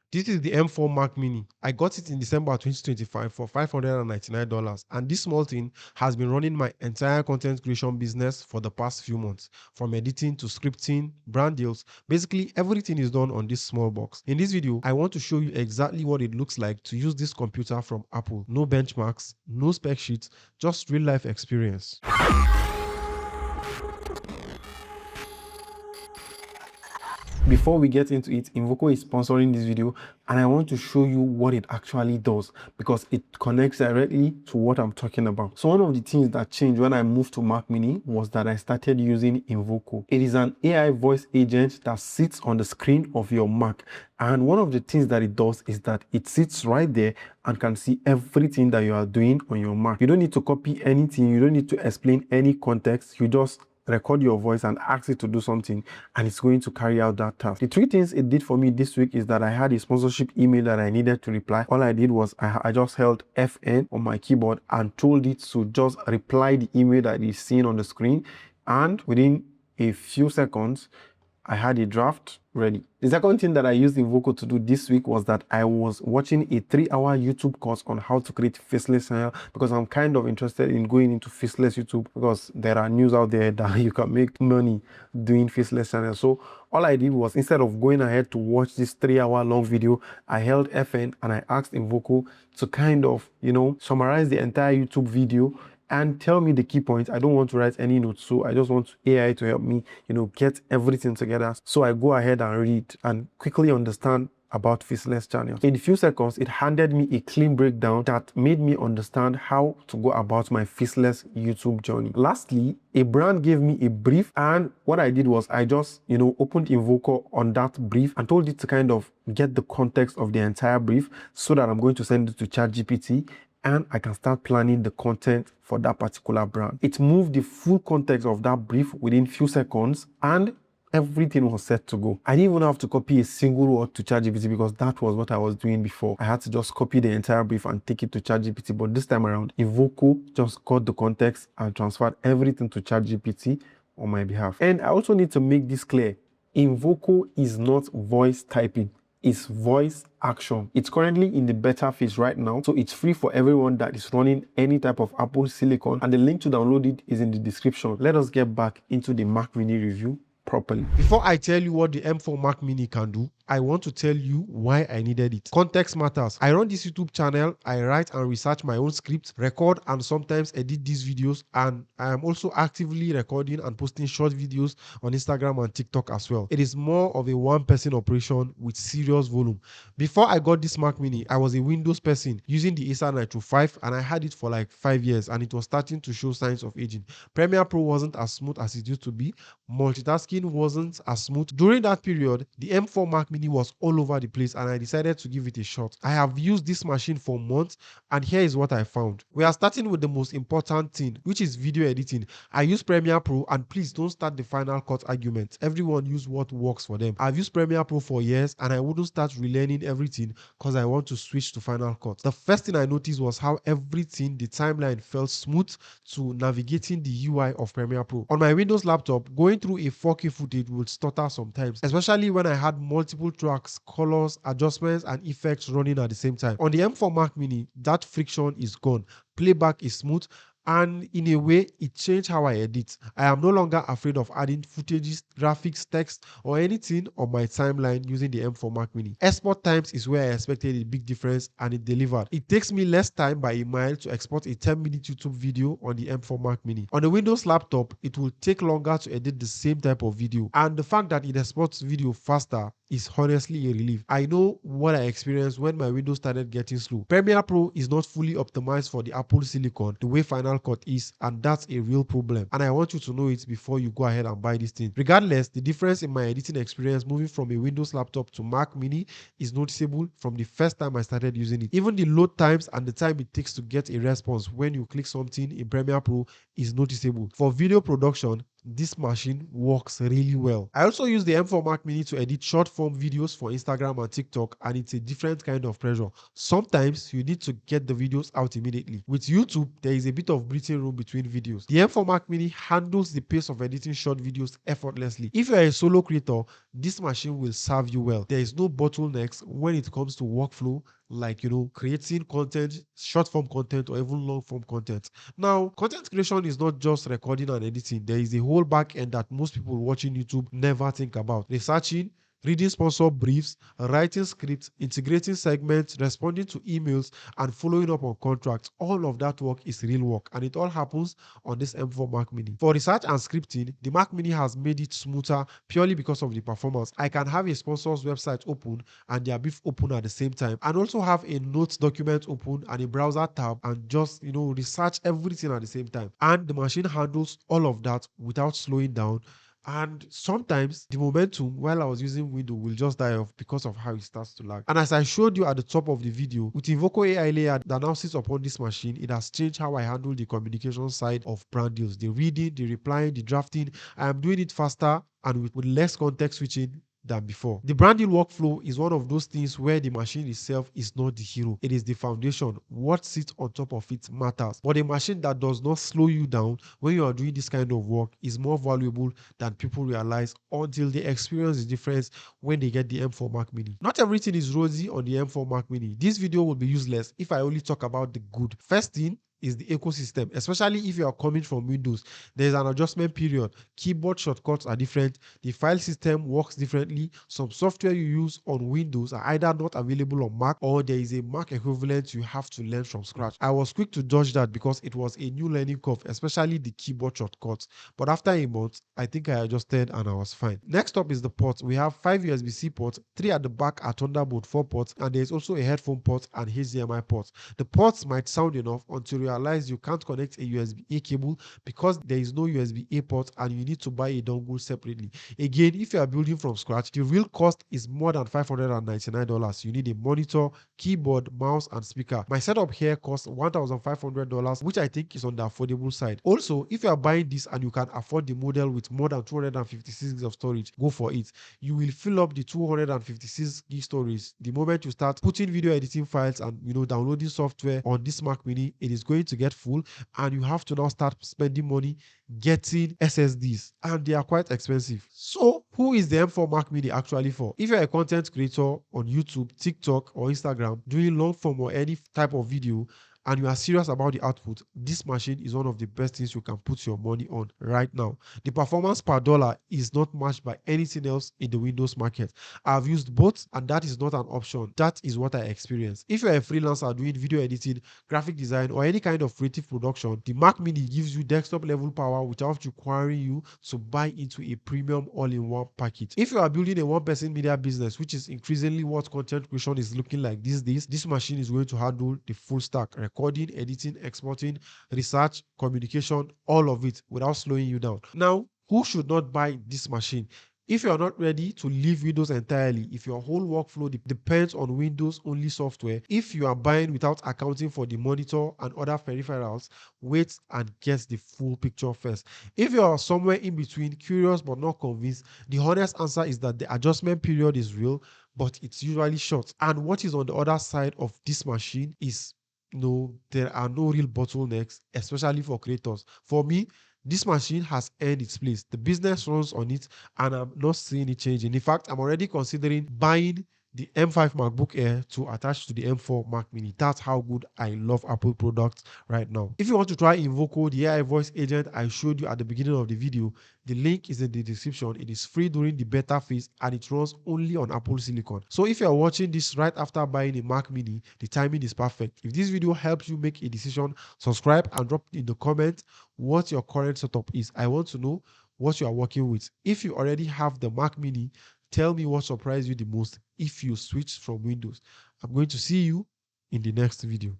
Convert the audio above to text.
This is the M4 Mac Mini. I got it in December 2025 for $599, and this small thing has been running my entire content creation business for the past few months. From editing to scripting, brand deals, basically everything is done on this small box. In this video, I want to show you exactly what it looks like to use this computer from Apple. No benchmarks, no spec sheets, just real life experience. Before we get into it, Invoco is sponsoring this video and I want to show you what it actually does because it connects directly to what I'm talking about. So one of the things that changed when I moved to Mac Mini was that I started using Invoco. It is an AI voice agent that sits on the screen of your Mac. And one of the things that it does is that it sits right there and can see everything that you are doing on your Mac. You don't need to copy anything. You don't need to explain any context. You just record your voice and ask it to do something and it's going to carry out that task. The three things it did for me this week is that I had a sponsorship email that I needed to reply. All I did was I just held FN on my keyboard and told it to just reply the email that is seen on the screen, and within a few seconds I had a draft ready. The second thing that I used Invoco to do this week was that I was watching a 3-hour YouTube course on how to create faceless channel because I'm kind of interested in going into faceless YouTube because there are news out there that you can make money doing faceless channels. So all I did was, instead of going ahead to watch this 3-hour long video, I held FN and I asked Invoco to kind of, summarize the entire YouTube video and tell me the key points. I don't want to write any notes, so I just want AI to help me, get everything together. So I go ahead and read and quickly understand about faceless channels. In a few seconds, it handed me a clean breakdown that made me understand how to go about my faceless YouTube journey. Lastly, a brand gave me a brief, and what I did was I just, opened Invoco on that brief and told it to kind of get the context of the entire brief so that I'm going to send it to ChatGPT and I can start planning the content for that particular brand. It moved the full context of that brief within few seconds and everything was set to go. I didn't even have to copy a single word to ChatGPT because that was what I was doing before. I had to just copy the entire brief and take it to ChatGPT, but this time around, Invoco just got the context and transferred everything to ChatGPT on my behalf. And I also need to make this clear. Invoco is not voice typing. Is voice action. It's currently in the beta phase right now, so it's free for everyone that is running any type of Apple Silicon, and the link to download it is in the description. Let us get back into the Mac Mini review properly. Before I tell you what the M4 Mac Mini can do, I want to tell you why I needed it. Context matters. I run this YouTube channel, I write and research my own scripts, record and sometimes edit these videos, and I am also actively recording and posting short videos on Instagram and TikTok as well. It is more of a one-person operation with serious volume. Before I got this Mac Mini, I was a Windows person using the Acer Nitro 5 and I had it for like 5 years and it was starting to show signs of aging. Premiere Pro wasn't as smooth as it used to be. Multitasking wasn't as smooth. During that period, the M4 Mac Mini was all over the place and I decided to give it a shot. I have used this machine for months and here is what I found. We are starting with the most important thing, which is video editing. I use Premiere Pro, and please don't start the Final Cut argument. Everyone use what works for them. I've used Premiere Pro for years and I wouldn't start relearning everything because I want to switch to Final Cut. The first thing I noticed was how everything, the timeline, felt smooth to navigating the UI of Premiere Pro. On my Windows laptop, going through a 4K footage would stutter sometimes, especially when I had multiple tracks, colors, adjustments, and effects running at the same time. On the M4 Mac Mini, that friction is gone. Playback is smooth, and in a way, it changed how I edit. I am no longer afraid of adding footages, graphics, text, or anything on my timeline using the M4 Mac Mini. Export times is where I expected a big difference, and it delivered. It takes me less time by a mile to export a 10-minute YouTube video on the M4 Mac Mini. On the Windows laptop, it will take longer to edit the same type of video, and the fact that it exports video faster is honestly a relief. I know what I experienced when my Windows started getting slow. Premiere Pro is not fully optimized for the Apple Silicon the way Final Cut is, and that's a real problem. And I want you to know it before you go ahead and buy this thing. Regardless, the difference in my editing experience moving from a Windows laptop to Mac Mini is noticeable from the first time I started using it. Even the load times and the time it takes to get a response when you click something in Premiere Pro is noticeable. For video production, this machine works really well. I also use the M4 Mac Mini to edit short form videos for Instagram and TikTok, and it's a different kind of pressure. Sometimes you need to get the videos out immediately. With YouTube, there is a bit of breathing room between videos. The M4 Mac Mini handles the pace of editing short videos effortlessly. If you are a solo creator, this machine will serve you well. There is no bottlenecks when it comes to workflow, like creating content, short form content, or even long form content. Now, content creation is not just recording and editing. There is a whole back end that most people watching YouTube never think about. Researching, reading sponsor briefs, writing scripts, integrating segments, responding to emails, and following up on contracts. All of that work is real work, and it all happens on this M4 Mac Mini. For research and scripting, the Mac Mini has made it smoother purely because of the performance. I can have a sponsor's website open and their brief open at the same time, and also have a notes document open and a browser tab, and just research everything at the same time. And the machine handles all of that without slowing down. And sometimes the momentum while I was using Windows will just die off because of how it starts to lag. And as I showed you at the top of the video, with Invoco AI layer that now sits upon this machine, it has changed how I handle the communication side of brand deals. The reading, the replying, the drafting. I am doing it faster and with less context switching than before. The branding workflow is one of those things where the machine itself is not the hero. It is the foundation. What sits on top of it matters. But a machine that does not slow you down when you are doing this kind of work is more valuable than people realize until they experience the difference when they get the M4 Mac Mini. Not everything is rosy on the M4 Mac Mini. This video will be useless if I only talk about the good. First thing is the ecosystem, especially if you are coming from Windows. There's an adjustment period. Keyboard shortcuts are different. The file system works differently. Some software you use on Windows are either not available on Mac, or there is a Mac equivalent you have to learn from scratch. I was quick to dodge that because it was a new learning curve, especially the keyboard shortcuts. But after a month, I think I adjusted and I was fine. Next up is the ports. We have 5 USB-C ports, 3 at the back are Thunderbolt 4 ports, and there's also a headphone port and HDMI port. The ports might sound enough until you realize you can't connect a USB-A cable because there is no USB-A port and you need to buy a dongle separately. Again, if you are building from scratch, the real cost is more than $599. You need a monitor, keyboard, mouse, and speaker. My setup here costs $1,500, which I think is on the affordable side. Also, if you are buying this and you can afford the model with more than 256 gigs of storage, go for it. You will fill up the 256 gig storage the moment you start putting video editing files and downloading software on this Mac Mini. It is going to get full, and you have to now start spending money getting SSDs, and they are quite expensive. So who is the M4 Mac Mini actually for? If you're a content creator on YouTube, TikTok, or Instagram doing long form or any type of video, and you are serious about the output, this machine is one of the best things you can put your money on right now. The performance per dollar is not matched by anything else in the Windows market. I've used both, and that is not an option. That is what I experienced. If you're a freelancer doing video editing, graphic design, or any kind of creative production, the Mac Mini gives you desktop level power without requiring you to buy into a premium all-in-one package. If you are building a one-person media business, which is increasingly what content creation is looking like these days, this machine is going to handle the full stack: recording, editing, exporting, research, communication, all of it without slowing you down. Now, who should not buy this machine? If you are not ready to leave Windows entirely, if your whole workflow depends on Windows only software, if you are buying without accounting for the monitor and other peripherals, wait and get the full picture first. If you are somewhere in between, curious but not convinced, the honest answer is that the adjustment period is real, but it's usually short. And what is on the other side of this machine is there are no real bottlenecks, especially for creators. For me, this machine has earned its place. The business runs on it, and I'm not seeing it changing. In fact, I'm already considering buying the M5 MacBook Air to attach to the M4 Mac Mini. That's how good I love Apple products right now. If you want to try Invoco, the AI voice agent I showed you at the beginning of the video, the link is in the description. It is free during the beta phase, and it runs only on Apple Silicon. So if you are watching this right after buying a Mac Mini, the timing is perfect. If this video helps you make a decision, subscribe and drop in the comment what your current setup is. I want to know what you are working with. If you already have the Mac Mini, tell me what surprised you the most if you switched from Windows. I'm going to see you in the next video.